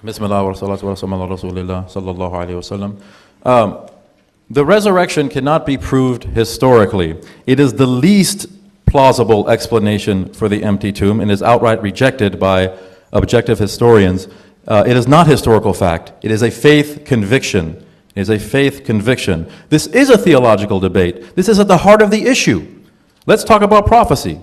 Bismillah wa salatu wa salam ala Rasulillah sallallahu alayhi wa sallam. The resurrection cannot be proved historically. It is the least plausible explanation for the empty tomb and is outright rejected by objective historians. It is not historical fact. It is a faith conviction. It is a faith conviction. This is a theological debate. This is at the heart of the issue. Let's talk about prophecy.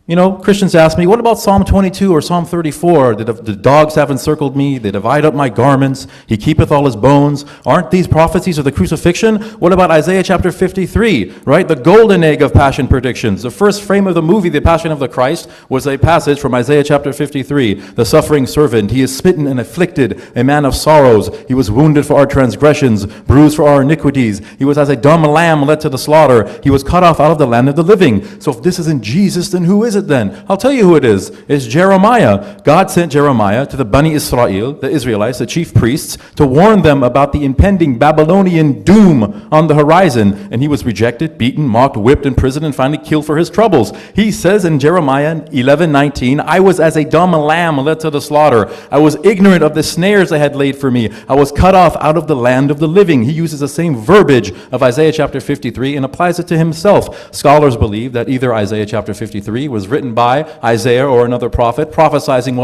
You know, Christians ask me, what about Psalm 22 or Psalm 34? The dogs have encircled me, they divide up my garments, he keepeth all his bones. Aren't these prophecies of the crucifixion? What about Isaiah chapter 53, right? The golden egg of passion predictions. The first frame of the movie, The Passion of the Christ, was a passage from Isaiah chapter 53. The suffering servant, he is smitten and afflicted, a man of sorrows. He was wounded for our transgressions, bruised for our iniquities. He was as a dumb lamb led to the slaughter. He was cut off out of the land of the living. So if this isn't Jesus, then who is it then? I'll tell you who it is. It's Jeremiah. God sent Jeremiah to the Bani Israel, the Israelites, the chief priests, to warn them about the impending Babylonian doom on the horizon. And he was rejected, beaten, mocked, whipped, imprisoned, and finally killed for his troubles. He says in Jeremiah 11:19, I was as a dumb lamb led to the slaughter. I was ignorant of the snares they had laid for me. I was cut off out of the land of the living. He uses the same verbiage of Isaiah chapter 53 and applies it to himself. Scholars believe that either Isaiah chapter 53 was written by Isaiah or another prophet prophesying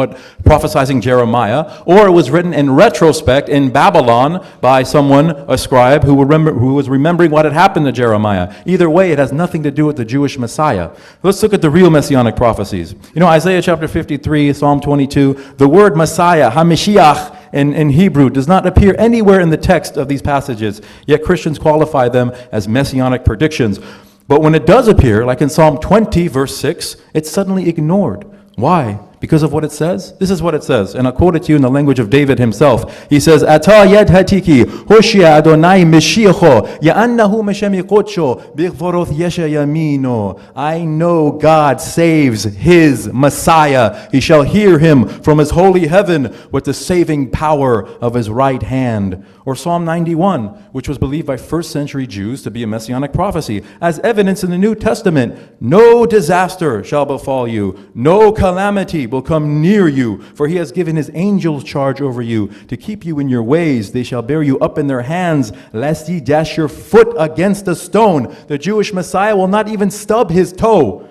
Jeremiah, or it was written in retrospect in Babylon by someone, a scribe, who was remembering what had happened to Jeremiah. Either way, it has nothing to do with the Jewish Messiah. Let's look at the real messianic prophecies. You know, Isaiah chapter 53, Psalm 22, the word Messiah, HaMashiach, in Hebrew does not appear anywhere in the text of these passages, yet Christians qualify them as messianic predictions. But when it does appear, like in Psalm 20, verse 6, it's suddenly ignored. Why? Because of what it says? This is what it says, and I'll quote it to you in the language of David himself. He says, Ataie hatiki, Hoshia Adonai Meshiacho, Ya'annahu Meshemi Kocho, Bichvoroth Yesha Yamino. I know God saves his Messiah. He shall hear him from his holy heaven with the saving power of his right hand. Or Psalm 91, which was believed by first century Jews to be a messianic prophecy. As evidence in the New Testament, no disaster shall befall you, no calamity will come near you, for he has given his angels charge over you to keep you in your ways. They shall bear you up in their hands, lest ye dash your foot against a stone. The Jewish Messiah will not even stub his toe,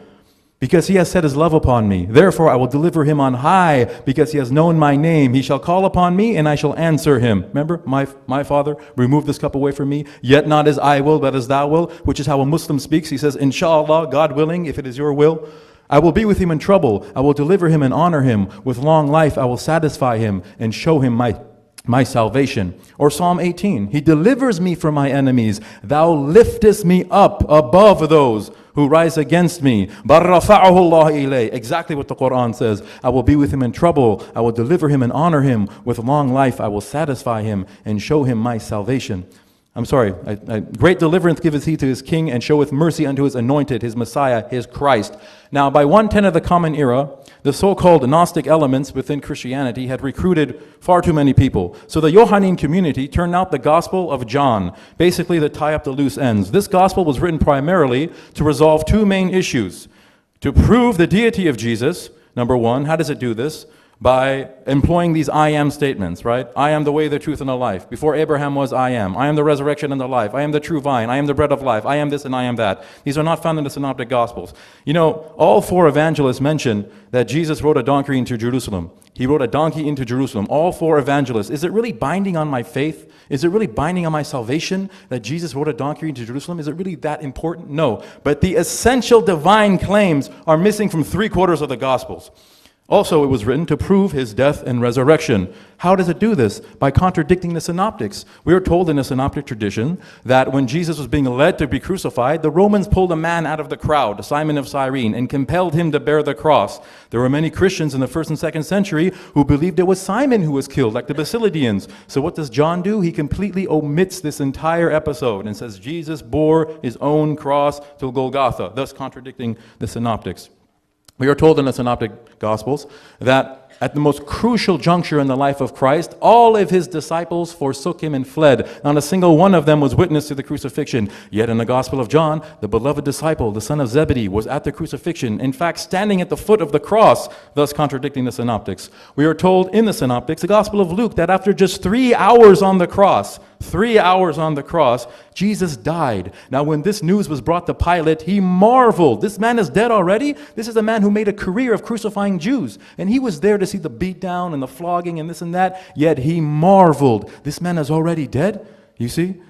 because he has set his love upon me. Therefore I will deliver him on high, because he has known my name. He shall call upon me, and I shall answer him. Remember, my Father, remove this cup away from me. Yet not as I will, but as thou wilt, which is how a Muslim speaks. He says, Inshallah, God willing, if it is your will. I will be with him in trouble. I will deliver him and honor him. With long life I will satisfy him and show him my salvation. Or Psalm 18, he delivers me from my enemies. Thou liftest me up above those who rise against me. Barrafa'ahu Allah ilay. Exactly what the Quran says. I will be with him in trouble. I will deliver him and honor him. With long life I will satisfy him and show him my salvation. Great deliverance giveth he to his king, and showeth mercy unto his anointed, his Messiah, his Christ. Now, by 110 of the Common Era, the so-called Gnostic elements within Christianity had recruited far too many people. So the Johannine community turned out the Gospel of John, basically to tie up the loose ends. This gospel was written primarily to resolve two main issues. To prove the deity of Jesus, number one. How does it do this? By employing these I am statements, right? I am the way, the truth, and the life. Before Abraham was, I am. I am the resurrection and the life. I am the true vine. I am the bread of life. I am this and I am that. These are not found in the Synoptic Gospels. You know, all four evangelists mention that Jesus rode a donkey into Jerusalem. He rode a donkey into Jerusalem. All four evangelists. Is it really binding on my faith? Is it really binding on my salvation that Jesus rode a donkey into Jerusalem? Is it really that important? No. But the essential divine claims are missing from 3/4 of the Gospels. Also, it was written to prove his death and resurrection. How does it do this? By contradicting the synoptics. We are told in the synoptic tradition that when Jesus was being led to be crucified, the Romans pulled a man out of the crowd, Simon of Cyrene, and compelled him to bear the cross. There were many Christians in the 1st and 2nd century who believed it was Simon who was killed, like the Basilidians. So what does John do? He completely omits this entire episode and says Jesus bore his own cross to Golgotha, thus contradicting the synoptics. We are told in the Synoptic Gospels that At the most crucial juncture in the life of Christ, all of his disciples forsook him and fled. Not a single one of them was witness to the crucifixion. Yet in the Gospel of John, the beloved disciple, the son of Zebedee, was at the crucifixion, in fact, standing at the foot of the cross, thus contradicting the synoptics. We are told in the synoptics, the Gospel of Luke, that after just 3 hours on the cross, 3 hours on the cross, Jesus died. Now, when this news was brought to Pilate, he marveled. This man is dead already? This is a man who made a career of crucifying Jews. And he was there to see the beatdown and the flogging and this and that. Yet he marveled. This man is already dead? You see?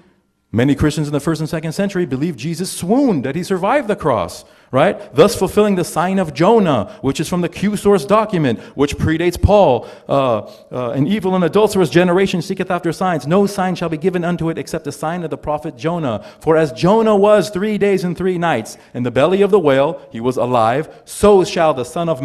Many Christians in the 1st and 2nd century believed Jesus swooned, that he survived the cross, right? Thus fulfilling the sign of Jonah, which is from the Q-source document, which predates Paul. An evil and adulterous generation seeketh after signs. No sign shall be given unto it except the sign of the prophet Jonah. For as Jonah was 3 days and 3 nights in the belly of the whale, he was alive, so shall the Son of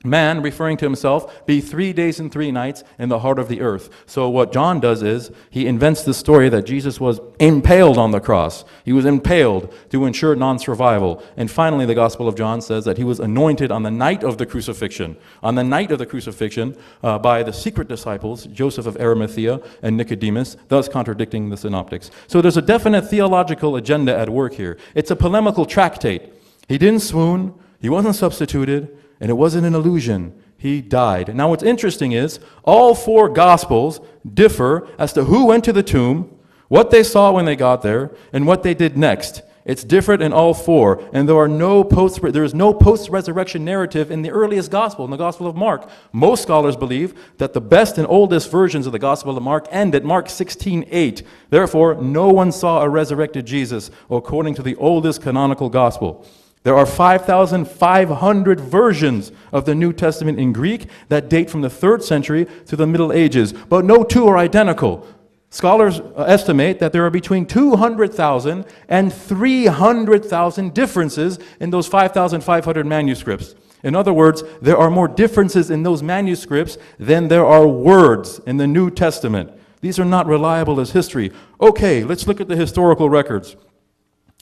Man, referring to himself, be 3 days and 3 nights in the heart of the earth. So what John does is he invents the story that Jesus was impaled on the cross. He was impaled to ensure non-survival. And finally, the Gospel of John says that he was anointed on the night of the crucifixion. On the night of the crucifixion by the secret disciples, Joseph of Arimathea and Nicodemus, thus contradicting the synoptics. So there's a definite theological agenda at work here. It's a polemical tractate. He didn't swoon. He wasn't substituted. And it wasn't an illusion. He died. Now what's interesting is all 4 Gospels differ as to who went to the tomb, what they saw when they got there, and what they did next. It's different in all 4. And there is no post-resurrection narrative in the earliest Gospel, in the Gospel of Mark. Most scholars believe that the best and oldest versions of the Gospel of Mark end at Mark 16:8. Therefore, no one saw a resurrected Jesus, according to the oldest canonical Gospel. There are 5,500 versions of the New Testament in Greek that date from the 3rd century to the Middle Ages, but no 2 are identical. Scholars estimate that there are between 200,000 and 300,000 differences in those 5,500 manuscripts. In other words, there are more differences in those manuscripts than there are words in the New Testament. These are not reliable as history. Okay, let's look at the historical records.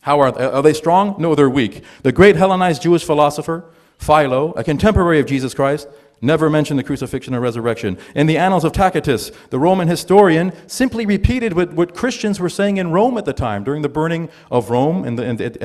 How are they strong? No, they're weak. The great Hellenized Jewish philosopher, Philo, a contemporary of Jesus Christ, never mentioned the crucifixion or resurrection. In the Annals of Tacitus, the Roman historian simply repeated what Christians were saying in Rome at the time, during the burning of Rome at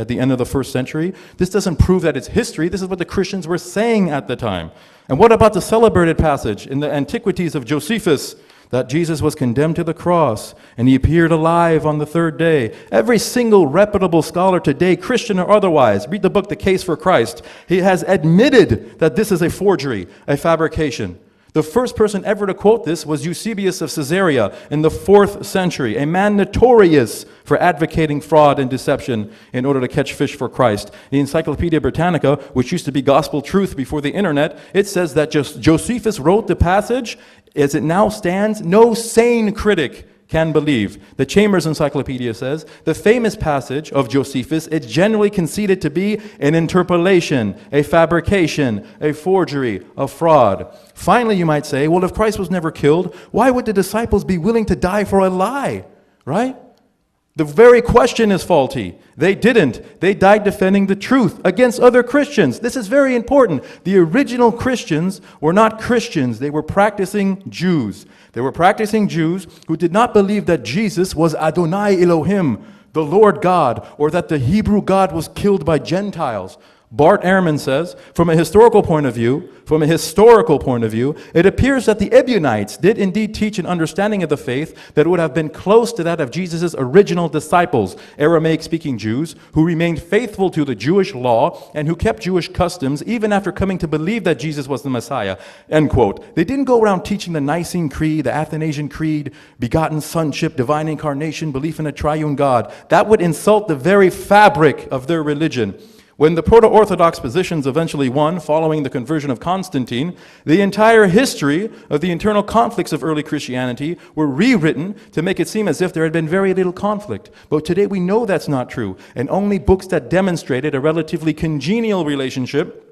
the end of the 1st century. This doesn't prove that it's history. This is what the Christians were saying at the time. And what about the celebrated passage in the Antiquities of Josephus, that Jesus was condemned to the cross and he appeared alive on the 3rd day? Every single reputable scholar today, Christian or otherwise, read the book The Case for Christ, he has admitted that this is a forgery, a fabrication. The first person ever to quote this was Eusebius of Caesarea in the 4th century, a man notorious for advocating fraud and deception in order to catch fish for Christ. The Encyclopedia Britannica, which used to be gospel truth before the internet, it says that Josephus wrote the passage, as it now stands, no sane critic can believe. The Chambers Encyclopedia says, the famous passage of Josephus is generally conceded to be an interpolation, a fabrication, a forgery, a fraud. Finally, you might say, well, if Christ was never killed, why would the disciples be willing to die for a lie, right? The very question is faulty. They didn't. They died defending the truth against other Christians. This is very important. The original Christians were not Christians. They were practicing Jews. They were practicing Jews who did not believe that Jesus was Adonai Elohim, the Lord God, or that the Hebrew God was killed by Gentiles. Bart Ehrman says, from a historical point of view, it appears that the Ebionites did indeed teach an understanding of the faith that would have been close to that of Jesus' original disciples, Aramaic-speaking Jews, who remained faithful to the Jewish law and who kept Jewish customs even after coming to believe that Jesus was the Messiah. End quote. They didn't go around teaching the Nicene Creed, the Athanasian Creed, begotten sonship, divine incarnation, belief in a triune God. That would insult the very fabric of their religion. When the proto-Orthodox positions eventually won following the conversion of Constantine, the entire history of the internal conflicts of early Christianity were rewritten to make it seem as if there had been very little conflict. But today we know that's not true, and only books that demonstrated a relatively congenial relationship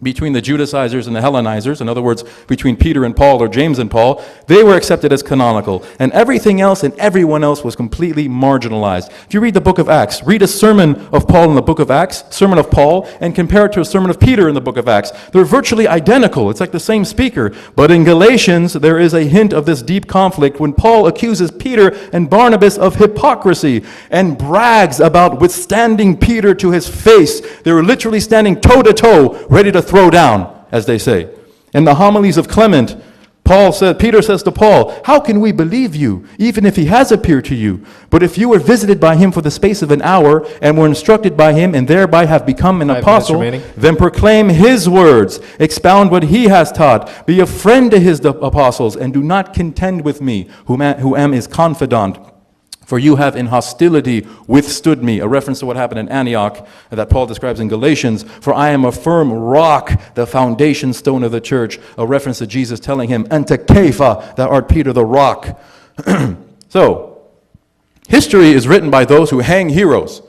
between the Judaizers and the Hellenizers, in other words, between Peter and Paul or James and Paul, they were accepted as canonical. And everything else and everyone else was completely marginalized. If you read the book of Acts, read a sermon of Paul in the book of Acts, sermon of Paul, and compare it to a sermon of Peter in the book of Acts. They're virtually identical. It's like the same speaker. But in Galatians, there is a hint of this deep conflict when Paul accuses Peter and Barnabas of hypocrisy and brags about withstanding Peter to his face. They were literally standing toe-to-toe, ready to throw down, as they say. In the homilies of Clement, Peter says to Paul, how can we believe you, even if he has appeared to you? But if you were visited by him for the space of an hour, and were instructed by him, and thereby have become an apostle, then proclaim his words, expound what he has taught, be a friend to his apostles, and do not contend with me, who am his confidant. For you have in hostility withstood me, a reference to what happened in Antioch that Paul describes in Galatians. For I am a firm rock, the foundation stone of the church, a reference to Jesus telling him, Anta Kepha, thou art Peter the rock. So, history is written by those who hang heroes.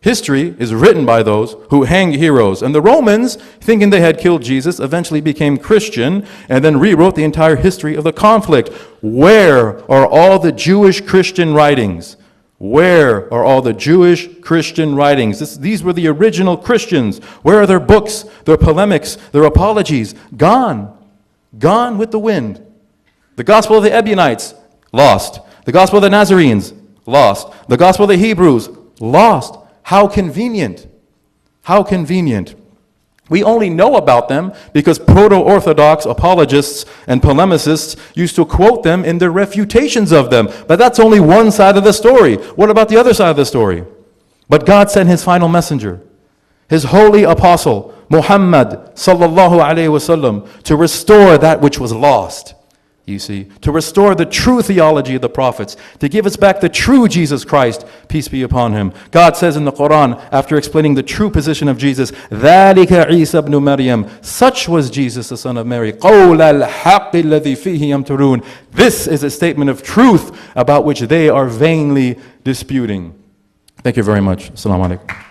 History is written by those who hang heroes. And the Romans, thinking they had killed Jesus, eventually became Christian and then rewrote the entire history of the conflict. Where are all the Jewish Christian writings? Where are all the Jewish Christian writings? These were the original Christians. Where are their books, their polemics, their apologies? Gone. Gone with the wind. The Gospel of the Ebionites, lost. The Gospel of the Nazarenes, lost. The Gospel of the Hebrews, lost. How convenient. How convenient. We only know about them because proto-Orthodox apologists and polemicists used to quote them in their refutations of them. But that's only one side of the story. What about the other side of the story? But God sent his final messenger, his holy apostle, Muhammad sallallahu alayhi wasallam, to restore that which was lost. You see, to restore the true theology of the prophets, to give us back the true Jesus Christ, peace be upon him. God says in the Quran, after explaining the true position of Jesus, ذَلِكَ عِيسَى ibn Maryam, such was Jesus, the son of Mary. قَوْلَ الْحَقِّ الَّذِي فِيهِ يَمْتُرُونَ. This is a statement of truth about which they are vainly disputing. Thank you very much. Assalamu alaikum.